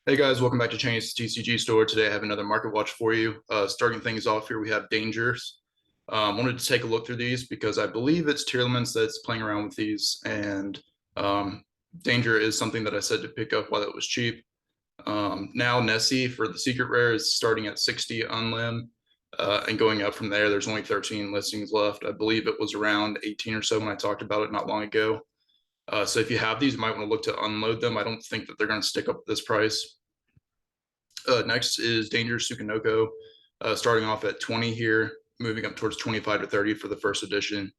Hey guys, welcome back to Chinese TCG Store. Today I have another market watch for you. Starting things off here, we have Dangers. Wanted to take a look through these because I believe it's Tearlaments that's playing around with these, and um, Danger is something that I said to pick up while it was cheap. Now Nessie for the secret rare is starting at 60 unlim, and going up from there. There's only 13 listings left. I believe it was around 18 or so when I talked about it not long ago. So if you have these, you might want to look to unload them. I don't think that they're going to stick up this price. Next is Dangerous Sukanoko, starting off at 20 here, moving up towards 25 to 30 for the first edition.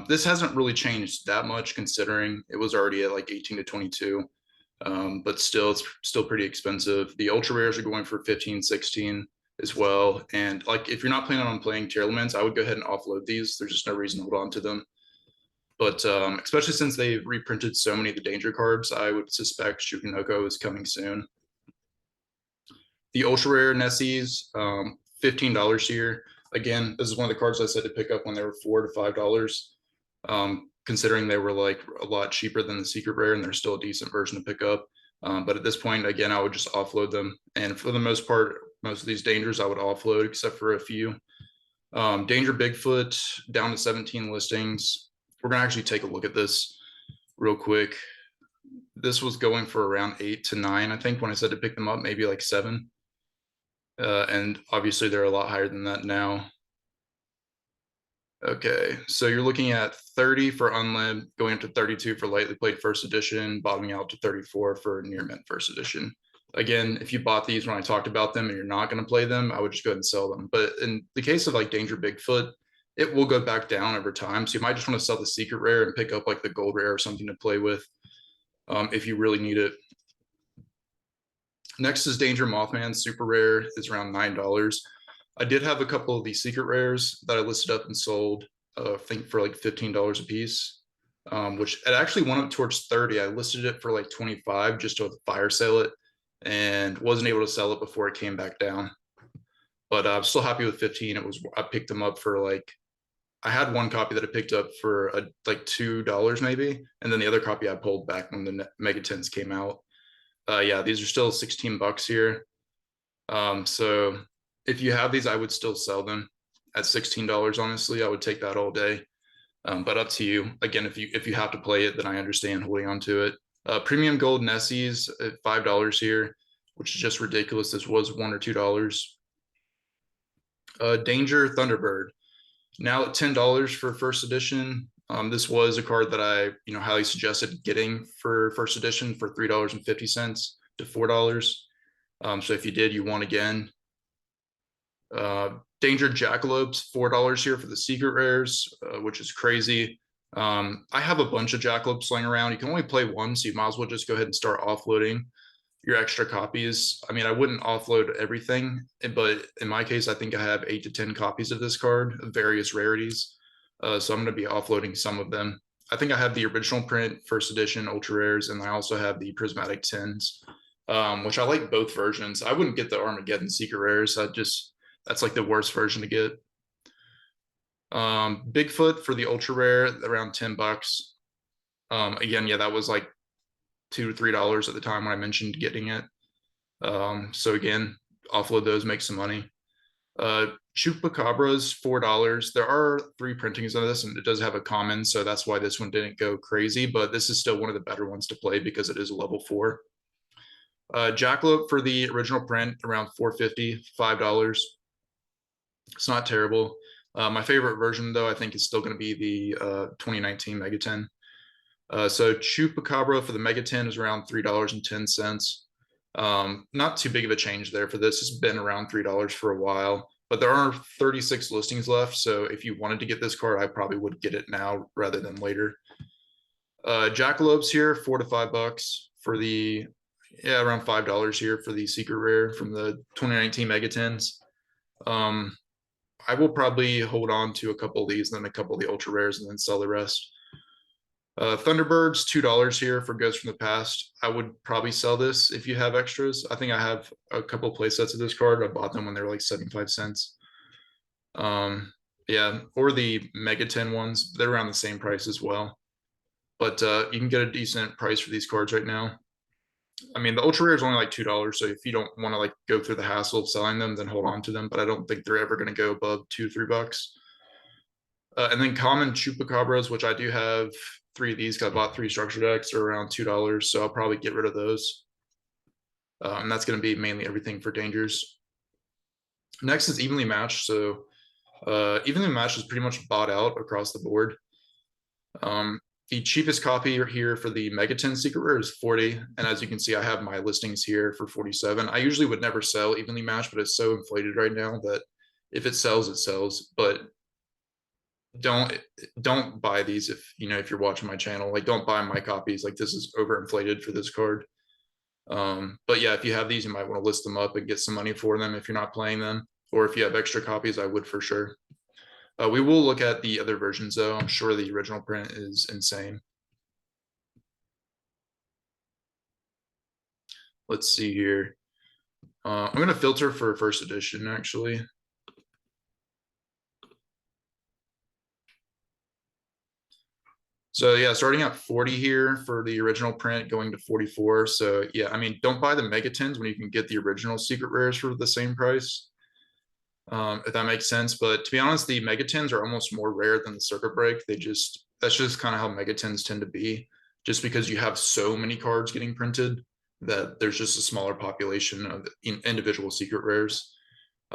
This hasn't really changed that much considering it was already at like 18 to 22, but still, it's still pretty expensive. The ultra rares are going for 15, 16 as well. And like if you're not planning on playing Tearlaments, I would go ahead and offload these. There's just no reason to hold on to them. But especially since they've reprinted so many of the danger cards, I would suspect Shukanoko is coming soon. The ultra rare Nessies, $15 here. Again, this is one of the cards I said to pick up when they were $4 to $5. Considering they were like a lot cheaper than the secret rare, and they're still a decent version to pick up. But at this point, again, I would just offload them. And for the most part, most of these dangers I would offload, except for a few. Danger Bigfoot down to 17 listings. We're gonna actually take a look at this real quick. This was going for around 8 to 9, I think, when I said to pick them up, maybe like 7. And obviously they're a lot higher than that now. Okay, so you're looking at 30 for unlib, going up to 32 for lightly played first edition, bottoming out to 34 for near mint first edition. Again, if you bought these when I talked about them and you're not going to play them, I would just go ahead and sell them. But in the case of like Danger Bigfoot, it will go back down over time. So you might just want to sell the secret rare and pick up like the gold rare or something to play with, if you really need it. Next is Danger Mothman, super rare, is around $9. I did have a couple of these secret rares that I listed up and sold, I think for like $15 a piece, which it actually went up towards 30. I listed it for like 25 just to fire sale it, and wasn't able to sell it before it came back down. But I'm still happy with 15. I picked them up for like, I had one copy that I picked up for like $2 maybe, and then the other copy I pulled back when the Mega Tens came out. Yeah, these are still 16 bucks here. So if you have these, I would still sell them at $16. Honestly, I would take that all day. But up to you. Again, if you have to play it, then I understand holding on to it. Premium Gold Nessies at $5 here, which is just ridiculous. This was $1 or $2. Danger Thunderbird, now at $10 for first edition. This was a card that I highly suggested getting for first edition for $3.50 to $4. So if you did, you won again. Danger Jackalopes, $4 here for the secret rares, which is crazy. I have a bunch of Jackalopes laying around. You can only play one, so you might as well just go ahead and start offloading your extra copies. I mean, I wouldn't offload everything, but in my case, I think I have 8 to 10 copies of this card of various rarities. So I'm going to be offloading some of them. I think I have the original print, first edition, ultra rares, and I also have the prismatic 10s, which I like both versions. I wouldn't get the Armageddon secret rares. That's like the worst version to get. Bigfoot for the ultra rare, around 10 bucks. Again, yeah, that was like $2 to $3 at the time when I mentioned getting it. So again, offload those, make some money. Chupacabras, $4. There are 3 printings of this, and it does have a common, so that's why this one didn't go crazy, but this is still one of the better ones to play because it is a level 4. Jackalope for the original print, around $4.50, $5. It's not terrible. My favorite version, though, I think is still going to be the 2019 Mega 10. So Chupacabra for the Mega 10 is around $3.10. Not too big of a change there for this. It's been around $3 for a while, but there are 36 listings left. So if you wanted to get this card, I probably would get it now rather than later. Jackalopes here, $4 to $5 for the, around $5 here for the secret rare from the 2019 Mega 10s. I will probably hold on to a couple of these, then a couple of the ultra rares, and then sell the rest. Thunderbirds, $2 here for Ghosts from the Past. I would probably sell this if you have extras. I think I have a couple play sets of this card. I bought them when they were like 75 cents. Yeah, or the Mega 10 ones. They're around the same price as well. But you can get a decent price for these cards right now. I mean, the ultra rare is only like $2, so if you don't want to like go through the hassle of selling them, then hold on to them. But I don't think they're ever going to go above $2-3. And then common chupacabras, which I do have three of these. Cause I bought three structure decks, are around $2, so I'll probably get rid of those. And that's going to be mainly everything for dangers. Next is evenly matched. So evenly matched is pretty much bought out across the board. The cheapest copy here for the Megaton Secret Rare is 40. And as you can see, I have my listings here for 47. I usually would never sell evenly matched, but it's so inflated right now that if it sells, it sells. But don't buy these if you're watching my channel. Like, don't buy my copies. Like, this is overinflated for this card. But yeah, if you have these, you might want to list them up and get some money for them if you're not playing them. Or if you have extra copies, I would for sure. We will look at the other versions, though. I'm sure the original print is insane. Let's see here. I'm going to filter for first edition, actually. So yeah, starting at 40 here for the original print, going to 44. So yeah, I mean, don't buy the Megatins when you can get the original Secret Rares for the same price. If that makes sense. But to be honest, the Megatins are almost more rare than the Circuit Break. That's just kind of how Megatins tend to be, just because you have so many cards getting printed that there's just a smaller population of individual Secret Rares.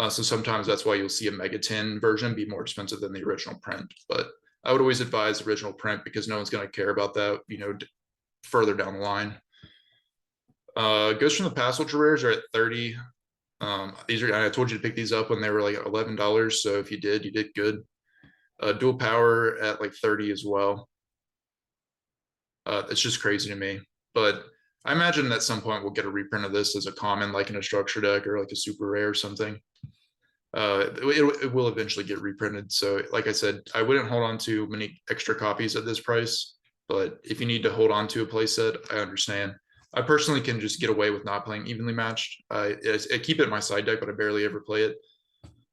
So sometimes that's why you'll see a Megatin version be more expensive than the original print. But I would always advise original print because no one's going to care about that, further down the line. Ghosts from the Past Ultra Rares are at 30. I told you to pick these up when they were like $11. So if you did good. Dual Power at like 30 as well. It's just crazy to me. But I imagine at some point we'll get a reprint of this as a common, like in a structure deck or like a super rare or something. It will eventually get reprinted. So like I said, I wouldn't hold on to many extra copies at this price. But if you need to hold on to a playset, I understand. I personally can just get away with not playing evenly matched. I keep it in my side deck, but I barely ever play it.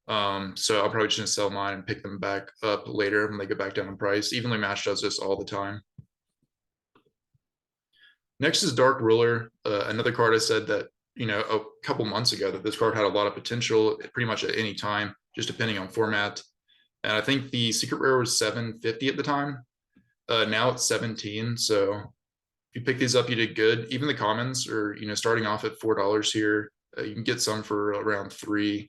So I'll probably just gonna sell mine and pick them back up later when they go back down in price. Evenly matched does this all the time. Next is Dark Ruler, another card I said that a couple months ago that this card had a lot of potential pretty much at any time, just depending on format. And I think the secret rare was 750 at the time. Now it's 17. So if you pick these up, you did good. Even the commons are starting off at $4 here. You can get some for around $3.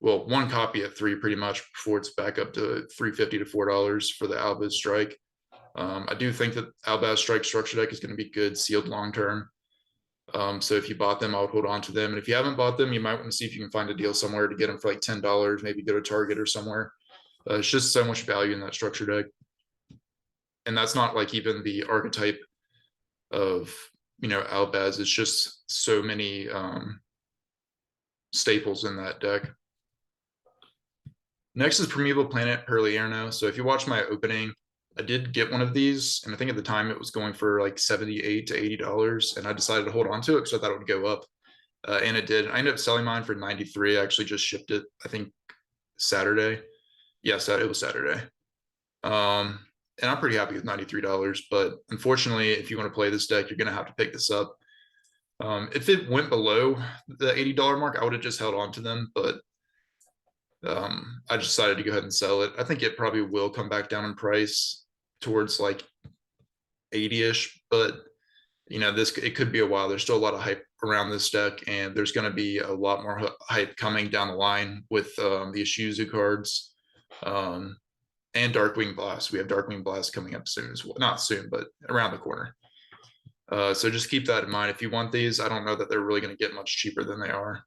Well, one copy at $3 pretty much before it's back up to $3.50 to $4 for the Albus Strike. I do think that Albus Strike structure deck is going to be good sealed long term. So if you bought them, I would hold on to them. And if you haven't bought them, you might want to see if you can find a deal somewhere to get them for like $10, maybe go to Target or somewhere. It's just so much value in that structure deck. And that's not like even the archetype of, Albaz. It's just so many staples in that deck. Next is Primeval Planet Perlierno. So if you watch my opening, I did get one of these, and I think at the time it was going for like $78 to $80, and I decided to hold on to it because I thought it would go up, and it did. I ended up selling mine for 93. I actually just shipped it, I think, Saturday. Yes, it was Saturday. And I'm pretty happy with $93. But unfortunately, if you want to play this deck, you're going to have to pick this up. If it went below the $80 mark, I would have just held on to them, but I decided to go ahead and sell it. I think it probably will come back down in price towards like 80-ish, but it could be a while. There's still a lot of hype around this deck, and there's going to be a lot more hype coming down the line with the Ishizu cards and Darkwing Blast. We have Darkwing Blast coming up soon as well. Not soon, but around the corner. So just keep that in mind. If you want these, I don't know that they're really going to get much cheaper than they are.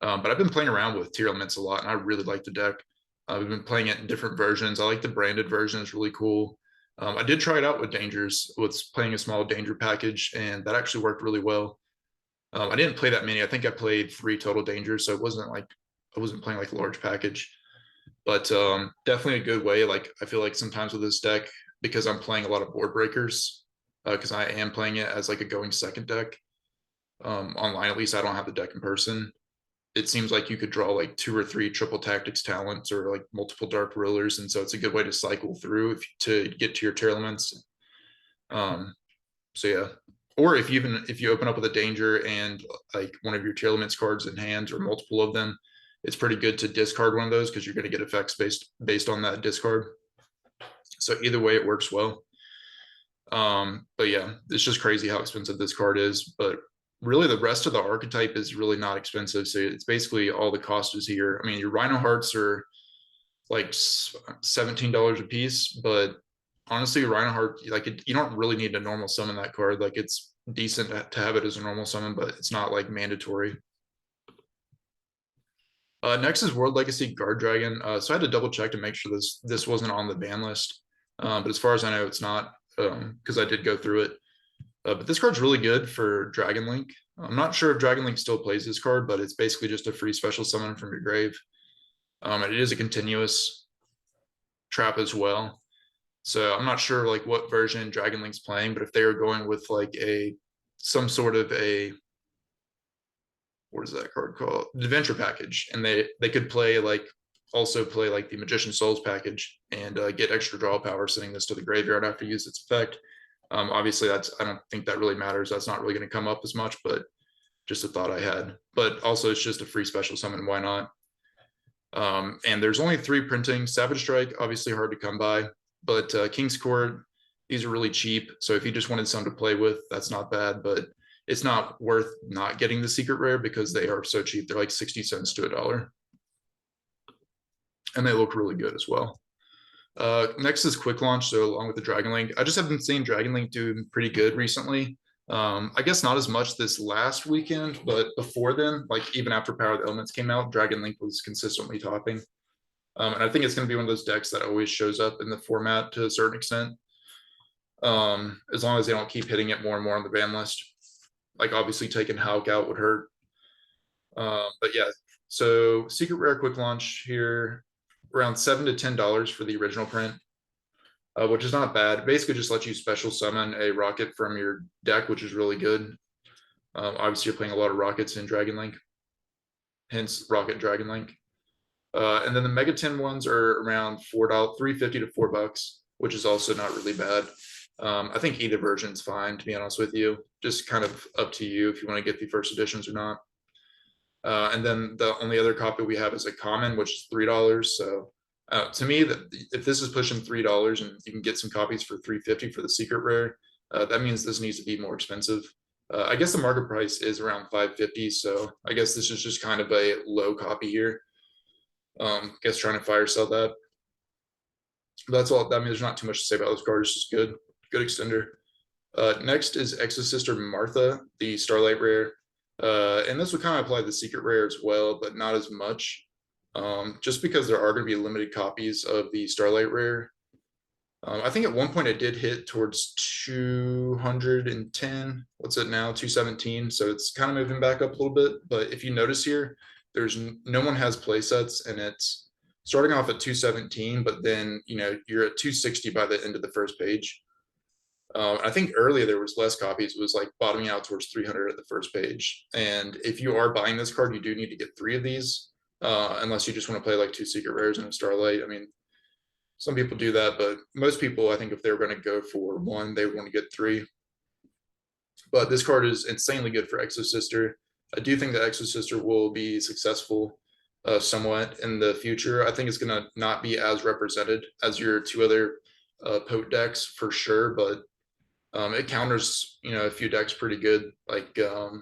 But I've been playing around with Tearlaments a lot, and I really like the deck. We've been playing it in different versions. I like the branded version; it's really cool. I did try it out with Dangers, with playing a small Danger package, and that actually worked really well. I didn't play that many. I think I played 3 total Dangers, so it wasn't like I wasn't playing like a large package. But definitely a good way. Like, I feel like sometimes with this deck, because I'm playing a lot of board breakers, because I am playing it as like a going second deck online. At least I don't have the deck in person. It seems like you could draw like 2 or 3 triple tactics talents or like multiple dark rulers, and so it's a good way to cycle through to get to your Tearlaments. So yeah. or if you open up with a danger and like one of your Tearlaments cards in hand or multiple of them, it's pretty good to discard one of those because you're going to get effects based on that discard. So either way, it works well. But yeah, it's just crazy how expensive this card is. But really, the rest of the archetype is really not expensive. So it's basically all the cost is here. I mean, your Rhino Hearts are like $17 a piece, but honestly, Rhino Heart, like you don't really need to normal summon that card. Like it's decent to have it as a normal summon, but it's not like mandatory. Next is World Legacy Guard Dragon. So I had to double check to make sure this wasn't on the ban list. But as far as I know, it's not, because I did go through it. But this card's really good for Dragon Link. I'm not sure if Dragon Link still plays this card, but it's basically just a free special summon from your grave. And it is a continuous trap as well. So I'm not sure like what version Dragon Link's playing, but if they were going with like some sort of a, what is that card called? The Adventure package, and they could play like also play like the Magician Souls package and get extra draw power, sending this to the graveyard after you use its effect. Obviously, I don't think that really matters. That's not really going to come up as much, but just a thought I had. But also, it's just a free special summon. Why not? And there's only 3 printing. Savage Strike, obviously hard to come by, but King's Court, these are really cheap. So if you just wanted some to play with, that's not bad, but it's not worth not getting the secret rare because they are so cheap. They're like 60 cents to $1. And they look really good as well. Next is Quick Launch. So along with the Dragon Link, I just have been seeing Dragon Link do pretty good recently. I guess not as much this last weekend, but before then, like even after Power of the Elements came out, Dragon Link was consistently topping. And I think it's going to be one of those decks that always shows up in the format to a certain extent. As long as they don't keep hitting it more and more on the ban list. Like obviously taking Hulk out would hurt. But yeah, so Secret Rare Quick Launch here, around $7 to $10 for the original print, which is not bad. It basically just lets you special summon a rocket from your deck, which is really good. Obviously, you're playing a lot of rockets in Dragon Link, hence Rocket Dragon Link. And then the Mega 10 ones are around $3.50 to $4, which is also not really bad. I think either version's fine, to be honest with you. Just kind of up to you if you want to get the first editions or not. And then the only other copy we have is a common, which is $3. So to me, that if this is pushing $3 and you can get some copies for $3.50 for the secret rare, that means this needs to be more expensive. I guess the market price is around $5.50, so I guess this is just kind of a low copy here. I guess trying to fire sell that. But that's all. I mean, there's not too much to say about this card. It's just good extender. Next is Exo Sister Martha, the Starlight rare. And this would kind of apply to the secret rare as well, but not as much. Just because there are going to be limited copies of the Starlight rare. I think at one point it did hit towards 210. What's it now? 217. So it's kind of moving back up a little bit. But if you notice here, there's no one has play sets, and it's starting off at 217, but then you're at 260 by the end of the first page. I think earlier there was less copies. It was like bottoming out towards 300 at the first page. And if you are buying this card, you do need to get 3 of these, unless you just want to play like 2 secret rares and a Starlight. I mean, some people do that, but most people, I think if they're going to go for 1, they want to get 3. But this card is insanely good for Exo Sister. I do think that Exo Sister will be successful somewhat in the future. I think it's going to not be as represented as your 2 other Pote decks for sure, but it counters a few decks pretty good. Like I'd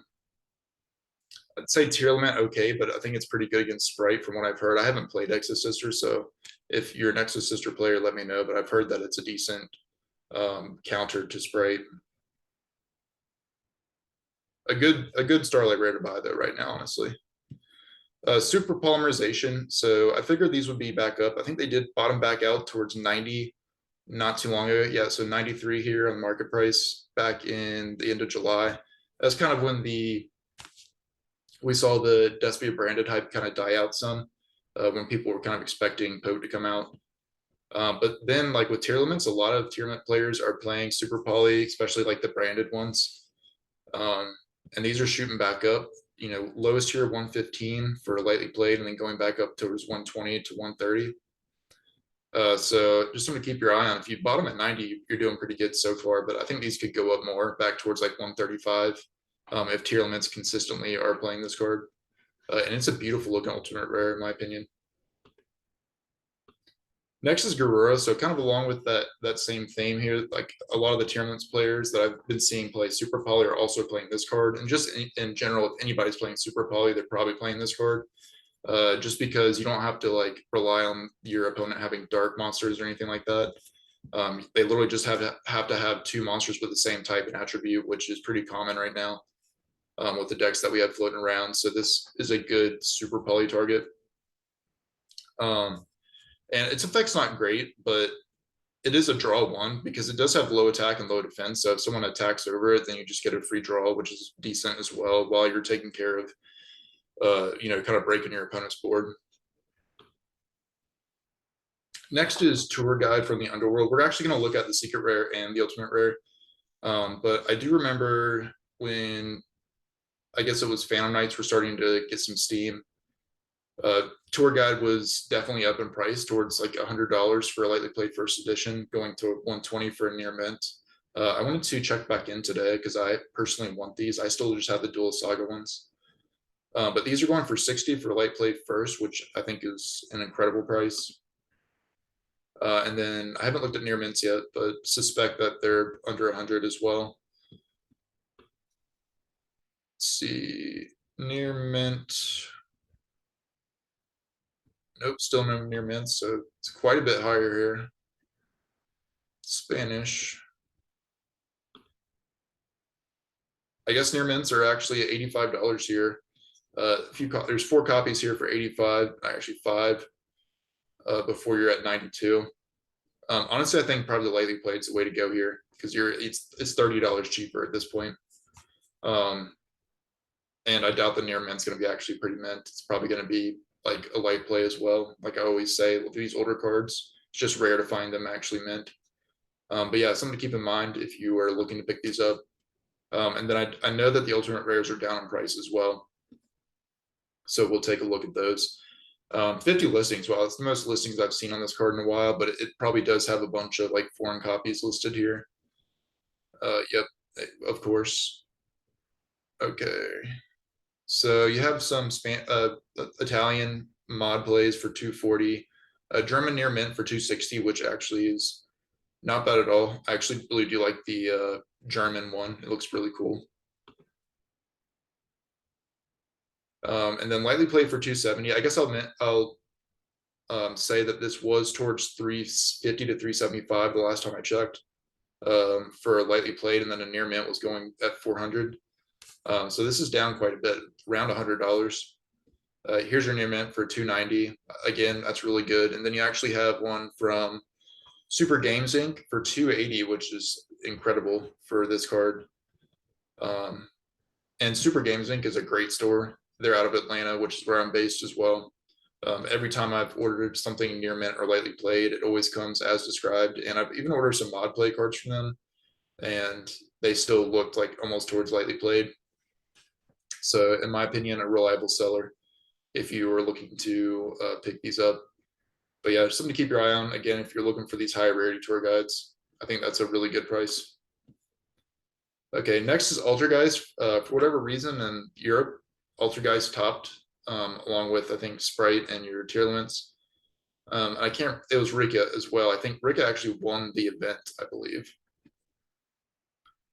say Tearlament okay, but I think it's pretty good against Sprite from what I've heard. I haven't played Exo Sister, so if you're an Exo Sister player, let me know. But I've heard that it's a decent counter to Sprite. A good Starlight rare to buy though right now, honestly. Super polymerization. So I figured these would be back up. I think they did bottom back out towards 90 not too long ago. Yeah, so 93 here on market price back in the end of July. That's kind of when we saw the Despia branded hype kind of die out some, when people were kind of expecting Pote to come out. But then like with Tearlaments, a lot of Tearlament players are playing Super Poly, especially like the branded ones. And these are shooting back up. Lowest here 115 for lightly played, and then going back up towards 120 to 130. So just something to keep your eye on. If you bought them at 90, you're doing pretty good so far, but I think these could go up more, back towards like 135, if Tearlaments consistently are playing this card. And it's a beautiful looking alternate rare, in my opinion. Next is Garura, so kind of along with that same theme here, like a lot of the Tearlaments players that I've been seeing play Super Poly are also playing this card, and just in general, if anybody's playing Super Poly, they're probably playing this card. Just because you don't have to like rely on your opponent having dark monsters or anything like that. They literally just have to have two monsters with the same type and attribute, which is pretty common right now with the decks that we have floating around. So this is a good super poly target. And its effect's not great, but it is a draw one because it does have low attack and low defense. So if someone attacks over it, then you just get a free draw, which is decent as well, while you're taking care of kind of breaking your opponent's board. Next is Tour Guide from the Underworld. We're actually going to look at the Secret Rare and the Ultimate Rare. But I do remember when, I guess it was Phantom Knights were starting to get some steam. Tour Guide was definitely up in price towards like $100 for a lightly played first edition, going to 120 for a near mint. I wanted to check back in today because I personally want these. I still just have the Dual Saga ones. But these are going for 60 for light play first, which I think is an incredible price. And then I haven't looked at near mints yet, but suspect that they're under 100 as well. Let's see, near mint. Nope, still no near mints, so it's quite a bit higher here. Spanish. I guess near mints are actually $85 here. There's 4 copies here for 85, actually 5, before you're at 92. Honestly, I think probably the lightly played is the way to go here because it's $30 cheaper at this point. And I doubt the near mint's going to be actually pretty mint. It's probably going to be like a light play as well. Like I always say, with these older cards, it's just rare to find them actually mint. But yeah, something to keep in mind if you are looking to pick these up. And then I know that the alternate rares are down in price as well. So we'll take a look at those. 50 listings. Well, it's the most listings I've seen on this card in a while, but it probably does have a bunch of like foreign copies listed here. Yep, of course. Okay. So you have some Italian mod plays for 240, a German near mint for 260, which actually is not bad at all. I actually really do like the German one. It looks really cool. And then lightly played for 270. I guess I'll say that this was towards 350 to 375 the last time I checked for a lightly played, and then a near mint was going at 400. So this is down quite a bit, around $100. Here's your near mint for 290. Again, that's really good. And then you actually have one from Super Games Inc. for 280, which is incredible for this card. And Super Games Inc. is a great store. They're out of Atlanta, which is where I'm based as well. Every time I've ordered something near mint or lightly played, it always comes as described. And I've even ordered some mod play cards from them, and they still looked like almost towards lightly played. So in my opinion, a reliable seller if you are looking to pick these up. But yeah, something to keep your eye on. Again, if you're looking for these high rarity tour guides, I think that's a really good price. Okay, next is Altergeist. For whatever reason in Europe, Altergeist topped, along with I think Sprite and your Tearlaments. It was Rika as well. I think Rika actually won the event, I believe.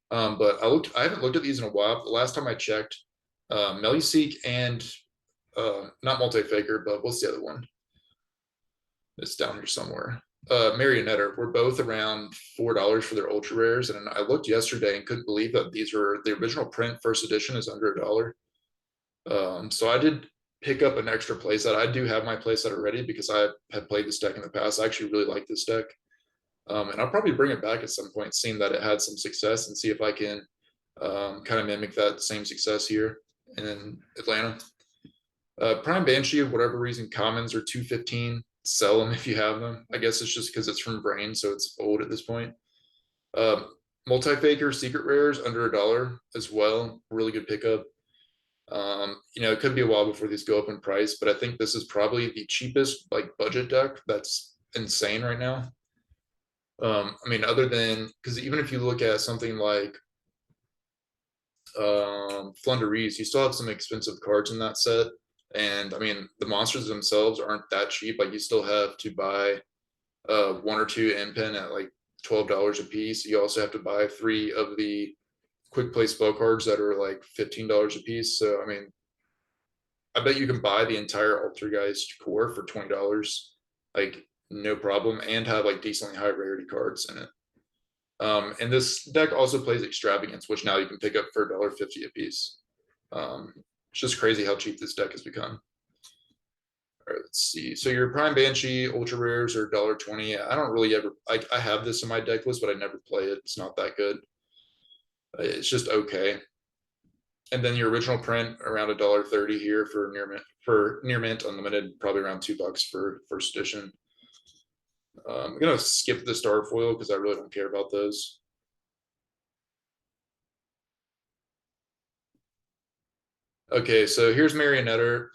But I haven't looked at these in a while. The last time I checked, Meluseek and not Multi-Faker, but what's the other one? It's down here somewhere. Marionetta were both around $4 for their ultra rares, and I looked yesterday and couldn't believe that these were the original print first edition is under $1. So I did pick up an extra playset. I do have my playset already because I have played this deck in the past. I actually really like this deck. And I'll probably bring it back at some point, seeing that it had some success, and see if I can kind of mimic that same success here in Atlanta. Prime Banshee, of whatever reason, commons are 215. Sell them if you have them. I guess it's just because it's from Brain, so it's old at this point. Multi-Faker secret rares under $1 as well. Really good pickup. It could be a while before these go up in price, but I think this is probably the cheapest like budget deck that's insane right now. I mean, other than because even if you look at something like Flunderees, you still have some expensive cards in that set. And I mean, the monsters themselves aren't that cheap. Like you still have to buy one or two end pen at like $12 a piece. You also have to buy three of the quick play spell cards that are like $15 a piece. So I mean, I bet you can buy the entire Altergeist core for $20, like no problem, and have like decently high rarity cards in it. And this deck also plays Extravagance, which now you can pick up for $1.50 a piece. It's just crazy how cheap this deck has become. All right, let's see. So your Prime Banshee Ultra Rares are $1.20. I don't really ever. I have this in my deck list, but I never play it. It's not that good. It's just okay. And then your original print around $1.30 here for near mint unlimited, probably around $2 for first edition. I'm gonna skip the star foil because I really don't care about those. Okay, so here's Marionetta,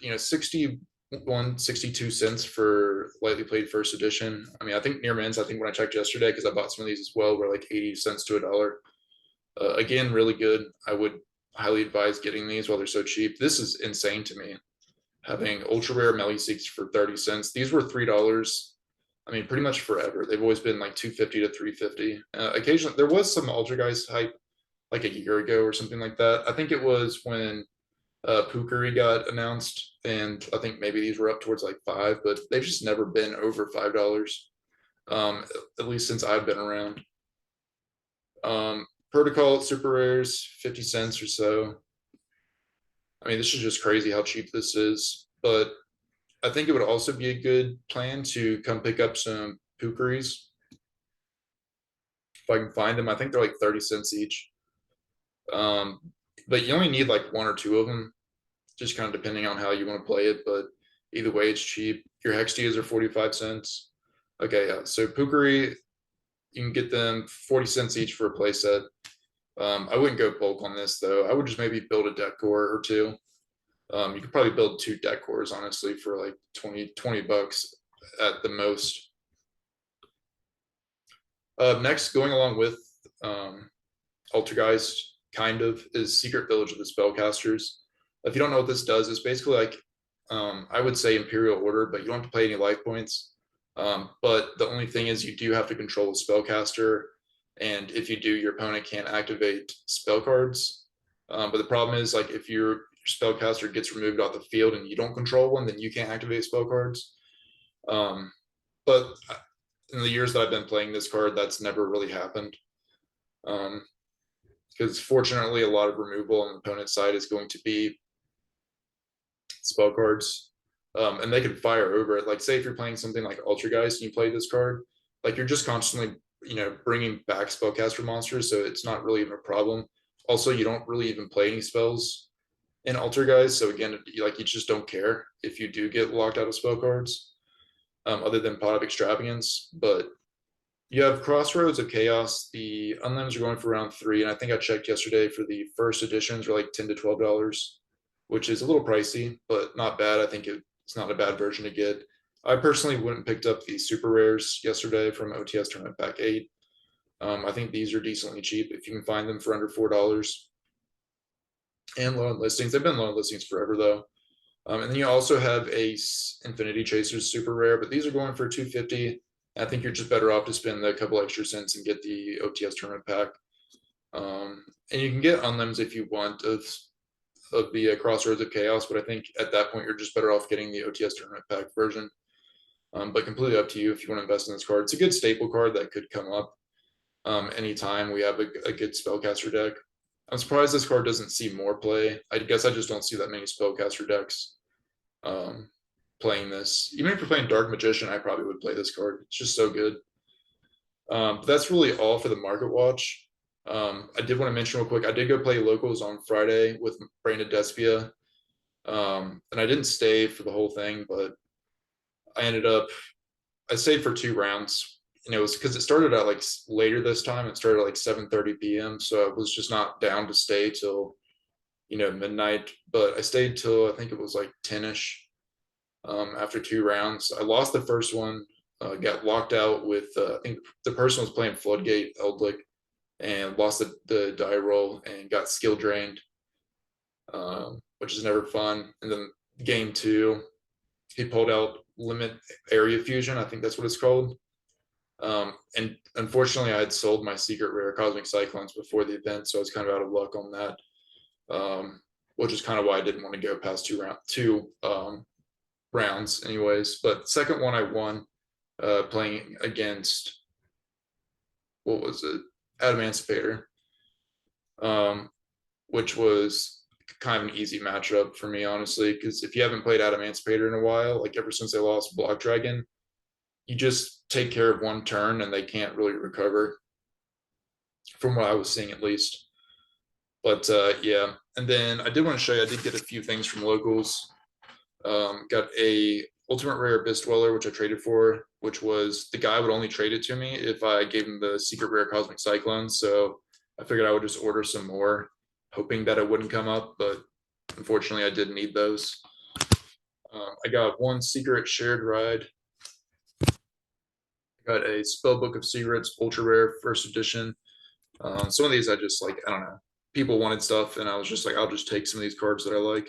62 cents for lightly played first edition. I mean, I think near mints, I think when I checked yesterday, because I bought some of these as well, were like 80 cents to $1. Again, really good. I would highly advise getting these while they're so cheap. This is insane to me. Having ultra rare Meliseeks for 30 cents. These were $3. I mean, pretty much forever. They've always been like 250 to 350. Occasionally, there was some Altergeist hype like a year ago or something like that. I think it was when Pukari got announced, and I think maybe these were up towards like $5, but they've just never been over $5. At least since I've been around. Protocol super rares, 50 cents or so. I mean, this is just crazy how cheap this is, but I think it would also be a good plan to come pick up some Pukaris if I can find them. I think they're like 30 cents each. But you only need like one or two of them, just kind of depending on how you want to play it. But either way, it's cheap. Your Hex Dias are 45 cents. Okay, yeah. So Pukari, you can get them 40 cents each for a playset. I wouldn't go bulk on this though. I would just maybe build a deck core or two. You could probably build two deck cores honestly for like 20 bucks at the most. Next, going along with Altergeist, kind of, is Secret Village of the Spellcasters. If you don't know what this does, it's basically like I would say Imperial Order, but you don't have to play any life points. But the only thing is you do have to control the spellcaster, and if you do, your opponent can't activate spell cards. But the problem is, like, if your spellcaster gets removed off the field and you don't control one, then you can't activate spell cards. But in the years that I've been playing this card, that's never really happened. Because fortunately, a lot of removal on the opponent's side is going to be spell cards, and they can fire over it. Like, say if you're playing something like Altergeist and you play this card, like you're just constantly, bringing back spellcaster monsters, so it's not really even a problem. Also, you don't really even play any spells in Altergeist, so again, you just don't care if you do get locked out of spell cards, other than Pot of Extravagance. But you have Crossroads of Chaos. The unlims are going for around 3, and I think I checked yesterday for the first editions are like $10 to $12, which is a little pricey, but not bad. I think it's not a bad version to get. I personally wouldn't picked up the super rares yesterday from OTS Tournament Pack 8. I think these are decently cheap if you can find them for under $4. And low on listings. They've been low on listings forever though. And then you also have Ace Infinity Chasers super rare, but these are going for $250. I think you're just better off to spend a couple extra cents and get the OTS Tournament Pack. And you can get unlims if you want of the Crossroads of Chaos, but I think at that point you're just better off getting the OTS Tournament Pack version. But completely up to you if you want to invest in this card. It's a good staple card that could come up anytime we have a good spellcaster deck. I'm surprised this card doesn't see more play. I guess I just don't see that many spellcaster decks playing this. Even if you're playing Dark Magician, I probably would play this card. It's just so good. But that's really all for the Market Watch. I did want to mention real quick, I did go play locals on Friday with Brandon Despia. And I didn't stay for the whole thing, but I stayed for 2 rounds. And it was because it started at like later this time. It started at like 7:30 p.m. So I was just not down to stay till, midnight. But I stayed till I think it was like 10ish after 2 rounds. I lost the first one. got locked out with I think the person was playing Floodgate Eldlick and lost the die roll and got skill drained, which is never fun. And then game 2, he pulled out Limit Area Fusion. I think that's what it's called. And unfortunately, I had sold my secret rare Cosmic Cyclones before the event, so I was kind of out of luck on that, which is kind of why I didn't want to go past two rounds anyways. But second one I won, playing against, what was it, Adamancipator, which was kind of an easy matchup for me, honestly, because if you haven't played Adamancipator in a while, like ever since they lost Block Dragon, you just take care of one turn and they can't really recover, from what I was seeing at least. But yeah, and then I did want to show you, I did get a few things from locals. Got a Ultimate Rare Abyss Dweller, which I traded for, which was, the guy would only trade it to me if I gave him the secret rare Cosmic Cyclone. So I figured I would just order some more, hoping that it wouldn't come up, but unfortunately I did need those. I got one secret shared ride. Got a Spellbook of Secrets Ultra Rare First Edition. Some of these I just like, I don't know, people wanted stuff and I was just like, I'll just take some of these cards that I like.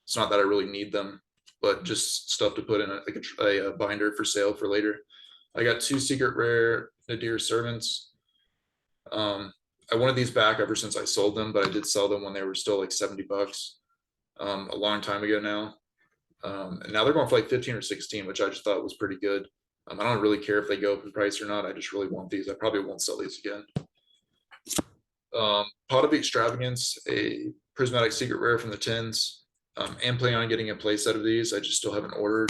It's not that I really need them, but just stuff to put in a binder for sale for later. I got 2 secret rare Nadir Servants. I wanted these back ever since I sold them, but I did sell them when they were still like $70, a long time ago now. And now they're going for like 15 or 16, which I just thought was pretty good. I don't really care if they go up in price or not. I just really want these. I probably won't sell these again. Pot of Extravagance, a prismatic secret rare from the tins. And planning on getting a playset of these. I just still haven't ordered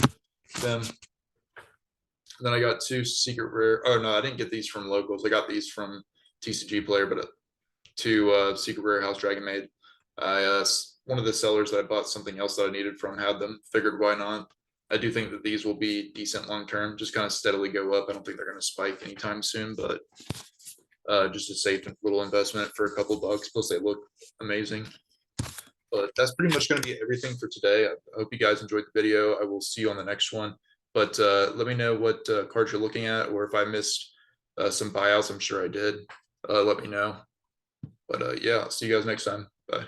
them. And then I got 2 secret rare. Oh no, I didn't get these from locals. I got these from TCG Player, but 2 secret rare House Dragon Maid. One of the sellers that I bought something else that I needed from had them. Figured why not. I do think that these will be decent long term, just kind of steadily go up. I don't think they're going to spike anytime soon, but just a safe little investment for a couple bucks. Plus, they look amazing. But that's pretty much going to be everything for today. I hope you guys enjoyed the video. I will see you on the next one. But let me know what cards you're looking at, or if I missed some buyouts. I'm sure I did. Let me know. But yeah, I'll see you guys next time. Bye.